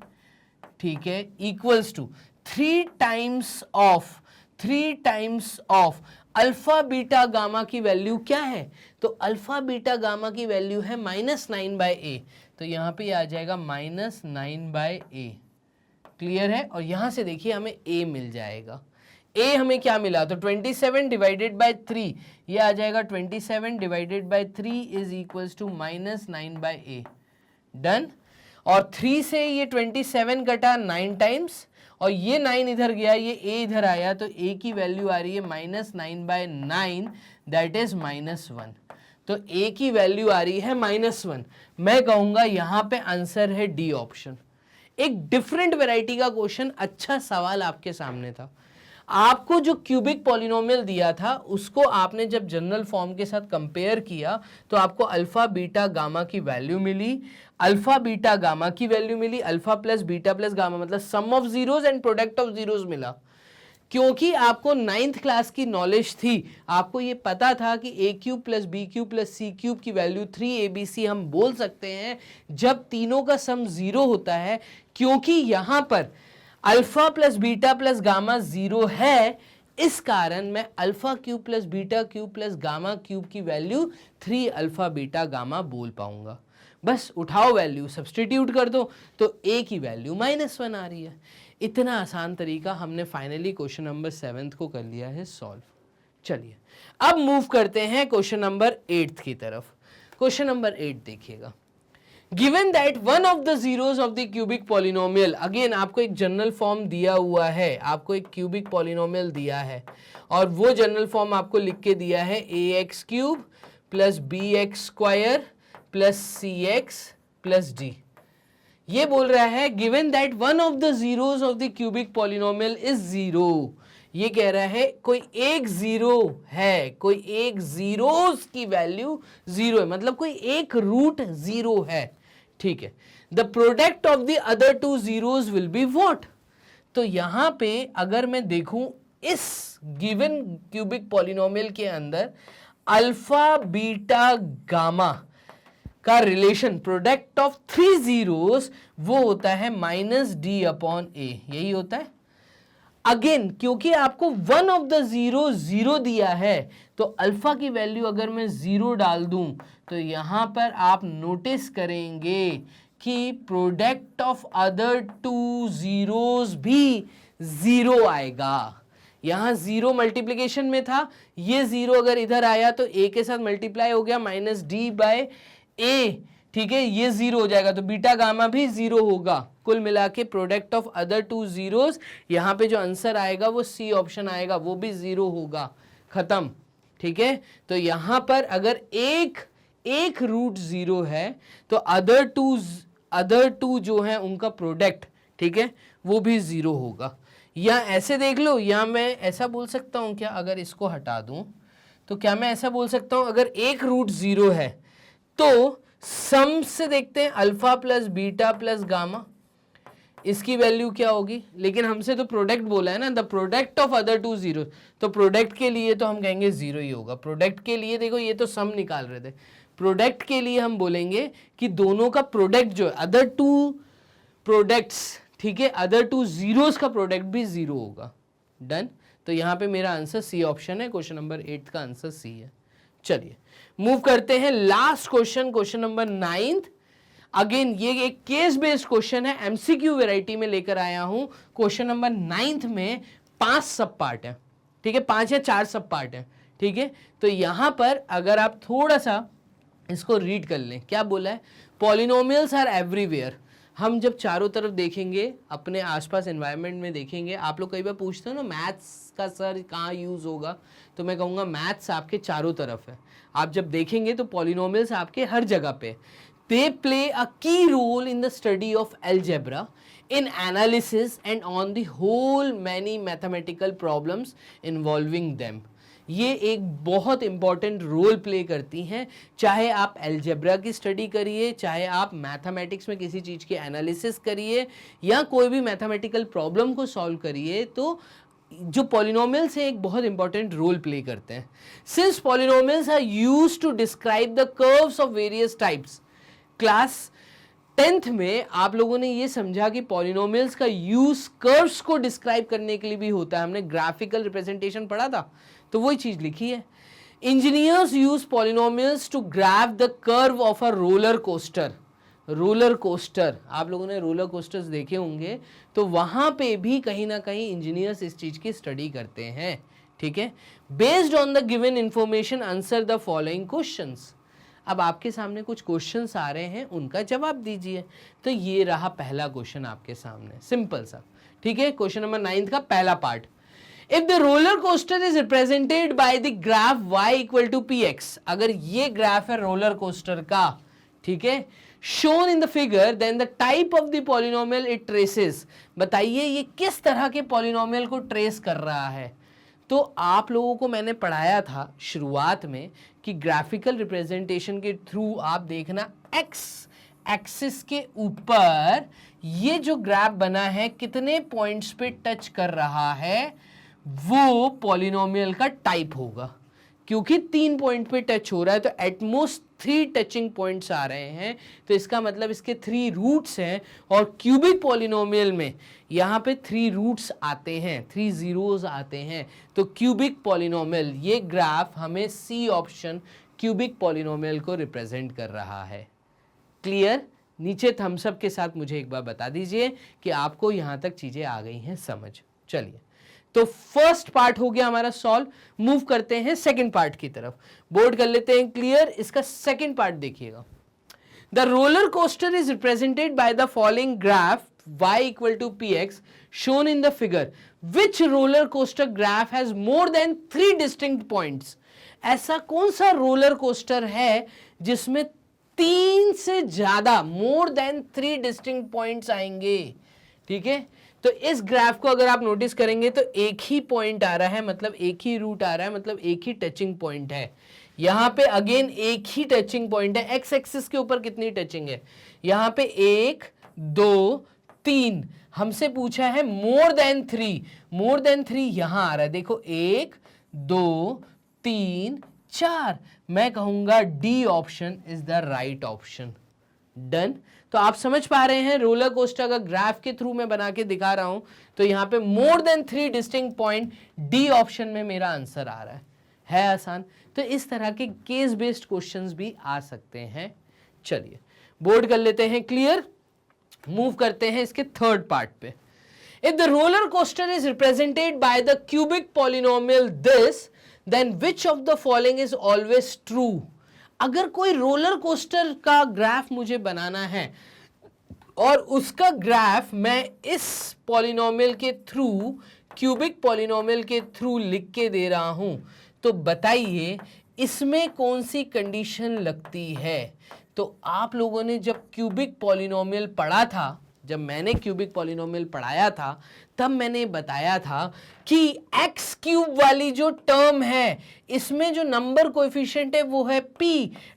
ठीक है, equals to 3 times of alpha beta gamma की वैल्यू क्या है? तो अल्फा बीटा गामा की वैल्यू है -9/a, तो यहां पे आ जाएगा -9/a। क्लियर है? और यहां से देखिए हमें a मिल जाएगा। a हमें क्या मिला? तो 27 डिवाइडेड बाय 3, ये आ जाएगा 27 divided by 3 is equals to -9/a। Done. और 3 से ये 27 कटा 9 टाइम्स, और ये 9 इधर गया, ये a इधर आया, तो a की वैल्यू आ रही है -9/9, दैट इज -1। तो a की वैल्यू आ रही है -1। मैं कहूंगा यहां पे आंसर है डी ऑप्शन। एक डिफरेंट वैरायटी का क्वेश्चन, अच्छा सवाल आपके सामने था। आपको जो क्यूबिक पॉलिनोमियल दिया था उसको आपने जब जनरल फॉर्म के साथ कंपेयर किया, तो आपको अल्फा बीटा गामा की वैल्यू मिली, अल्फा बीटा गामा की वैल्यू मिली, alpha plus beta plus gamma मतलब sum of zeros and product of zeros मिला। क्योंकि आपको 9th क्लास की नॉलेज थी, आपको ये पता था कि a cube plus B cube plus C cube की वैल्यू 3abc हम बोल सकते हैं जब तीनों का सम 0 होता है। क्योंकि यहां पर alpha plus beta plus gamma 0 है, इस कारण मैं alpha cube plus beta cube plus gamma cube की वैल्यू 3 अल्फा बीटा गामा बोल पाऊंगा। बस उठाओ वैल्यू, सब्सटीट्यूट कर दो, तो a की वैल्यू -1 आ रही है। इतना आसान तरीका हमने फाइनली क्वेश्चन नंबर 7 को कर लिया है सॉल्व। चलिए अब मूव करते हैं क्वेश्चन नंबर 8 की तरफ। क्वेश्चन नंबर 8 देखिएगा। Given that one of the zeros of the cubic polynomial, again आपको एक जनरल फॉर्म दिया हुआ है, आपको एक क्यूबिक पॉलिनोमियल दिया है, और वो जनरल फॉर्म आपको लिख के दिया है ax cube plus bx square plus cx plus d। ये बोल रहा है given that one of the zeros of the cubic polynomial is 0। ये कह रहा है कोई एक जीरो है, कोई एक जीरोस की वैल्यू 0 है, मतलब कोई एक रूट 0 है, ठीक है। The product of the other 2 zeros will be what? तो यहां पे अगर मैं देखूं इस गिवन क्यूबिक पॉलिनोमियल के अंदर अल्फा बीटा गामा का रिलेशन, प्रोडक्ट ऑफ 3 जीरोस, वो होता है -d/a, यही होता है। अगेन क्योंकि आपको वन ऑफ द जीरो 0 दिया है, तो अल्फा की वैल्यू अगर मैं 0 डाल दूं, तो यहां पर आप नोटिस करेंगे कि प्रोडक्ट ऑफ अदर 2 जीरोस भी 0 आएगा। यहां 0 मल्टीप्लीकेशन में था, ये 0 अगर इधर आया तो a के साथ मल्टीप्लाई हो गया -d/a, ठीक है, ये 0 हो जाएगा, तो बीटा गामा भी 0 होगा। कुल मिला के प्रोडक्ट ऑफ अदर 2 जीरोस, यहां पे जो आंसर आएगा वो सी ऑप्शन आएगा, वो भी 0 होगा। खत्म, ठीक है, तो यहां पर अगर एक रूट 0 है तो अदर टू जो है उनका प्रोडक्ट, ठीक है, वो भी 0 होगा। या ऐसे देख लो, या मैं ऐसा बोल सकता हूं क्या, अगर इसको हटा दूं तो क्या मैं ऐसा बोल सकता हूं, अगर एक रूट 0 है तो सम से देखते हैं alpha plus beta plus gamma, इसकी वैल्यू क्या होगी। लेकिन हमसे तो प्रोडक्ट बोला है ना, the product of other two zero, तो प्रोडक्ट के लिए तो हम कहेंगे 0 ही होगा। प्रोडक्ट के लिए देखो, ये तो सम निकाल रहे थे, प्रोडक्ट के लिए हम बोलेंगे कि दोनों का प्रोडक्ट जो है, अदर टू प्रोडक्ट्स, ठीक है, अदर टू जीरोस का प्रोडक्ट भी 0 होगा। डन। तो यहां पे मेरा आंसर सी ऑप्शन है, क्वेश्चन नंबर 8 का आंसर सी है। चलिए मूव करते हैं last question, question number 9। Again ये एक केस बेस्ड क्वेश्चन है, एमसीक्यू वैरायटी में लेकर आया हूं। क्वेश्चन नंबर 9 में 5 सब पार्ट है, ठीक है, 5 या 4 सब पार्ट है, ठीक है। तो यहां पर अगर आप थोड़ा सा इसको रीड कर लें, क्या बोला है, पॉलिनोमियल्स आर एवरीवेयर। हम जब चारों तरफ देखेंगे, अपने आसपास एनवायरनमेंट में देखेंगे, आप लोग कई बार पूछते हो ना मैथ्स का सर कहाँ यूज होगा, तो मैं कहूँगा मैथ्स आपके चारों तरफ है। आप जब देखेंगे तो पॉलिनोमियल्स आपके हर जगह पे। They play a key role in the study of algebra, in analysis and on the whole many mathematical problems involving them. ये एक बहुत इंपॉर्टेंट रोल प्ले करती हैं, चाहे आप एल्जेब्रा की स्टडी करिए, चाहे आप मैथमेटिक्स में किसी चीज़ की एनालिसिस करिए, या कोई भी मैथमेटिकल प्रॉब्लम को सॉल्व करिए, तो जो पॉलिनोमियल्स है एक बहुत इंपॉर्टेंट रोल प्ले करते हैं। Since polynomials are used to describe the curves of various types, class 10th में आप लोगों ने ये समझा कि पॉलिनोमियल्स का यूज कर्व्स को डिस्क्राइब करने के लिए भी होता है। हमने ग्राफिकल रिप्रेजेंटेशन पढ़ा था, तो वही चीज लिखी है। Engineers use polynomials to graph the curve of a roller coaster. Roller coaster, आप लोगों ने रोलर कोस्टर्स देखे होंगे, तो वहां पे भी कहीं ना कहीं इंजीनियर्स इस चीज की स्टडी करते हैं, ठीक है। Based on the given information answer the following questions. अब आपके सामने कुछ क्वेश्चंस आ रहे हैं, उनका जवाब दीजिए। तो ये रहा पहला क्वेश्चन आपके सामने, सिंपल सा, ठीक है। क्वेश्चन नंबर 9 का पहला part, if the roller coaster is represented by the graph y equal to px, अगर ये ग्राफ है रोलर कोस्टर का, ठीक है, shown in the figure, then the type of the polynomial it traces. बताइए ये किस तरह के पॉलिनोमियल को ट्रेस कर रहा है। तो आप लोगों को मैंने पढ़ाया था शुरुआत में कि ग्राफिकल रिप्रेजेंटेशन के थ्रू आप देखना, एक्स एक्सिस के ऊपर ये जो ग्राफ बना है कितने पॉइंट्स पे टच कर रहा है, वो पॉलिनोमियल का टाइप होगा। क्योंकि 3 पॉइंट पे टच हो रहा है तो एटमोस्ट 3 टचिंग पॉइंट्स आ रहे हैं, तो इसका मतलब इसके 3 रूट्स हैं। और क्यूबिक पॉलिनोमियल में यहाँ पे 3 रूट्स आते हैं, 3 जीरोस आते हैं, तो क्यूबिक पॉलिनोमियल, ये ग्राफ हमें सी ऑप्शन क्यूबिक पॉलिनोमियल को रिप्रेजेंट कर रहा है। क्लियर? नीचे थम्स अप के साथ मुझे एक बार बता दीजिए कि आपको यहाँ तक चीजें आ गई हैं समझ। चलिए, तो फर्स्ट पार्ट हो गया हमारा सॉल्व। मूव करते हैं सेकंड पार्ट की तरफ, बोर्ड कर लेते हैं क्लियर। इसका सेकंड पार्ट देखिएगा, the roller coaster is represented by the following graph y equal to px shown in the figure. Which roller coaster graph has more than 3 distinct points? ऐसा कौन सा रोलर कोस्टर है जिसमें 3 से ज्यादा, more than 3 distinct points आएंगे, ठीक है। तो इस ग्राफ को अगर आप नोटिस करेंगे तो एक ही पॉइंट आ रहा है, मतलब एक ही रूट आ रहा है, मतलब एक ही टचिंग पॉइंट है। यहां पे अगेन एक ही टचिंग पॉइंट है। एक्स एक्सिस के ऊपर कितनी टचिंग है, यहां पे 1 2 3, हमसे पूछा है मोर देन 3, मोर देन 3 यहां आ रहा है, देखो 1 2 3 4, मैं कहूंगा D option is the right option. Done. तो आप समझ पा रहे हैं, रोलर कोस्टर का ग्राफ के थ्रू मैं बना के दिखा रहा हूं, तो यहां पे more than 3 distinct point, D option में मेरा आंसर आ रहा है आसान। तो इस तरह के केस बेस्ड क्वेश्चंस भी आ सकते हैं। चलिए बोर्ड कर लेते हैं क्लियर। मूव करते हैं इसके थर्ड पार्ट पे। If the roller coaster is represented by the cubic polynomial this, then which of the following is always true. अगर कोई रोलर कोस्टर का ग्राफ मुझे बनाना है और उसका ग्राफ मैं इस पॉलिनोमियल के थ्रू क्यूबिक पॉलिनोमियल के थ्रू लिख के दे रहा हूं, तो बताइए इसमें कौन सी कंडीशन लगती है। तो आप लोगों ने जब क्यूबिक पॉलिनोमियल पढ़ा था, जब मैंने क्यूबिक पॉलिनोमियल पढ़ाया था, तब मैंने बताया था कि एक्स क्यूब वाली जो टर्म है, इसमें जो नंबर कोएफिशिएंट है वो है p,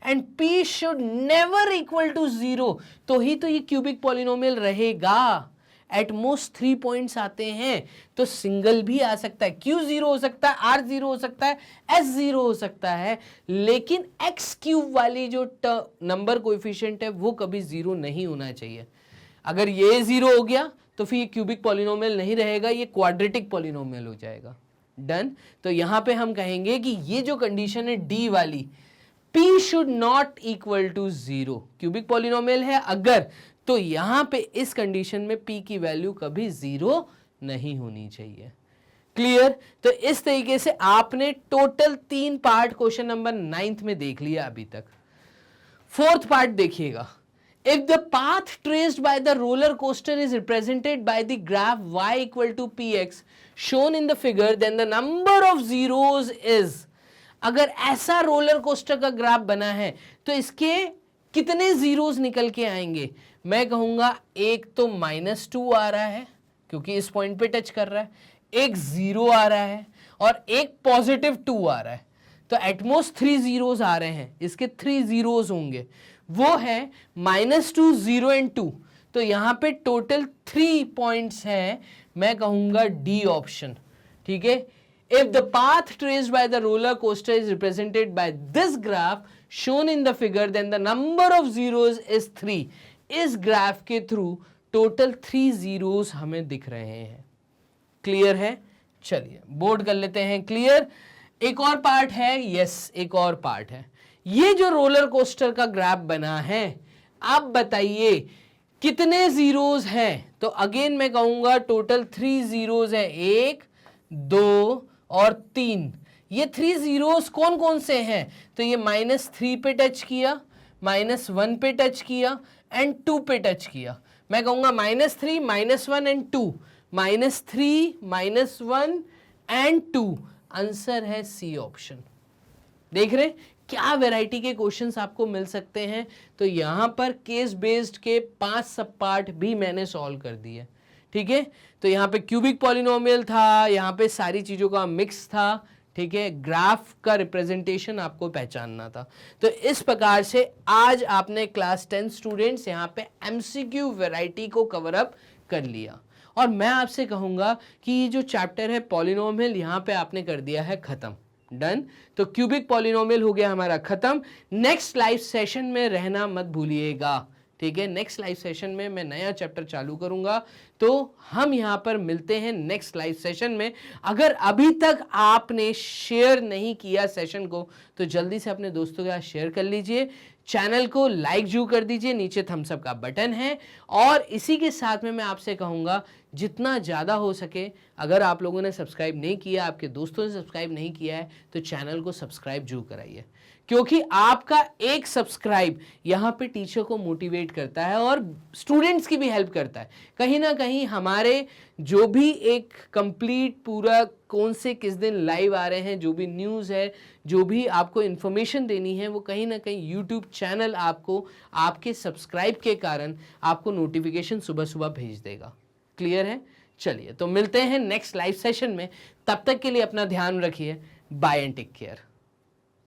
and p should never equal to 0, तो ही तो ये क्यूबिक पॉलिनोमियल रहेगा। एट मोस्ट 3 पॉइंट्स आते हैं, तो सिंगल भी आ सकता है, q 0 हो सकता है, r 0 हो सकता है, s 0 हो सकता है, लेकिन x क्यूब वाली जो नंबर कोएफिशिएंट है वो कभी 0 नहीं होना चाहिए। अगर ये 0 हो गया तो फिर ये क्यूबिक पॉलिनोमियल नहीं रहेगा, ये क्वाड्रेटिक पॉलिनोमियल हो जाएगा। डन। तो यहां पे हम कहेंगे कि ये जो कंडीशन है डी वाली, p should not equal to 0, cubic polynomial है अगर, तो यहां पे इस कंडीशन में p की वैल्यू कभी 0 नहीं होनी चाहिए। क्लियर। तो इस तरीके से आपने टोटल 3 पार्ट क्वेश्चन नंबर 9 में देख लिया अभी तक। 4th पार्ट देखिएगा। If the path traced by the roller coaster is represented by the graph y equal to px shown in the figure, then the number of zeros is, अगर ऐसा roller coaster का graph बना है तो इसके कितने zeros निकल के आएंगे। मैं कहूंगा एक तो -2 आ रहा है क्योंकि इस पॉइंट पे टच कर रहा है, एक 0 आ रहा है और एक +2 आ रहा है, तो एटमोस्ट 3 जीरोस आ रहे हैं, इसके 3 जीरोस होंगे, वो है -2, 0 एंड 2, तो यहां पे टोटल 3 पॉइंट्स हैं। मैं कहूंगा डी ऑप्शन। ठीक है। If the path traced by the roller coaster is represented by this graph shown in the figure, then the number of zeros is 3। इस ग्राफ के थ्रू टोटल 3 जीरोस हमें दिख रहे हैं। क्लियर है। चलिए बोर्ड कर लेते हैं। क्लियर। एक और पार्ट है, यस एक और पार्ट है। ये जो रोलर कोस्टर का ग्राफ बना है, आप बताइए कितने जीरोस हैं। तो अगेन मैं कहूंगा टोटल 3 जीरोस है, 1, 2 और 3। ये 3 जीरोस कौन कौन से हैं। तो ये -3 पे टच किया, -1 पे टच किया एंड 2 पे टच किया। मैं कहूंगा -3, -1 एंड 2, -3, -1 एंड 2। आंसर है सी ऑप्शन। देख रहे क्या वैरायटी के क्वेश्चंस आपको मिल सकते हैं। तो यहां पर केस बेस्ड के 5 सब पार्ट भी मैंने सॉल्व कर दिए। ठीक है। तो यहां पे क्यूबिक पॉलिनोमियल था, यहां पे सारी चीजों का मिक्स था। ठीक है। ग्राफ का रिप्रेजेंटेशन आपको पहचानना था। तो इस प्रकार से आज आपने क्लास 10 स्टूडेंट्स यहां पे एमसीक्यू वैरायटी को कवर अप कर लिया। और मैं आपसे कहूंगा कि ये जो चैप्टर है पॉलिनोमियल, यहां पे आपने कर दिया है खत्म। डन। तो क्यूबिक पॉलिनोमियल हो गया हमारा खत्म। नेक्स्ट लाइव सेशन में रहना मत भूलिएगा। ठीक है। नेक्स्ट लाइव सेशन में मैं नया चैप्टर चालू करूंगा, तो हम यहां पर मिलते हैं नेक्स्ट लाइव सेशन में। अगर अभी तक आपने शेयर नहीं किया सेशन को, तो जल्दी से अपने दोस्तों के साथ शेयर कर लीजिए। चैनल को लाइक जरूर कर दीजिए, नीचे थम्स अप का बटन है। और इसी के साथ में मैं आपसे कहूँगा जितना ज़्यादा हो सके, अगर आप लोगों ने सब्सक्राइब नहीं किया, आपके दोस्तों ने सब्सक्राइब नहीं किया है, तो चैनल को सब्सक्राइब जरूर कराइए, क्योंकि आपका एक सब्सक्राइब यहाँ पे टीचर को मोटिवेट करता है और स्टूडेंट्स की भी हेल्प करता है। कहीं ना कहीं हमारे जो भी एक कंप्लीट पूरा कौन से किस दिन लाइव आ रहे हैं, जो भी न्यूज़ है, जो भी आपको इन्फॉर्मेशन देनी है, वो कहीं ना कहीं यूट्यूब चैनल आपको आपके सब्सक्राइब के कारण आपको नोटिफिकेशन सुबह सुबह भेज देगा। क्लियर है। चलिए तो मिलते हैं नेक्स्ट लाइव सेशन में। तब तक के लिए अपना ध्यान रखिए। Bye and take care.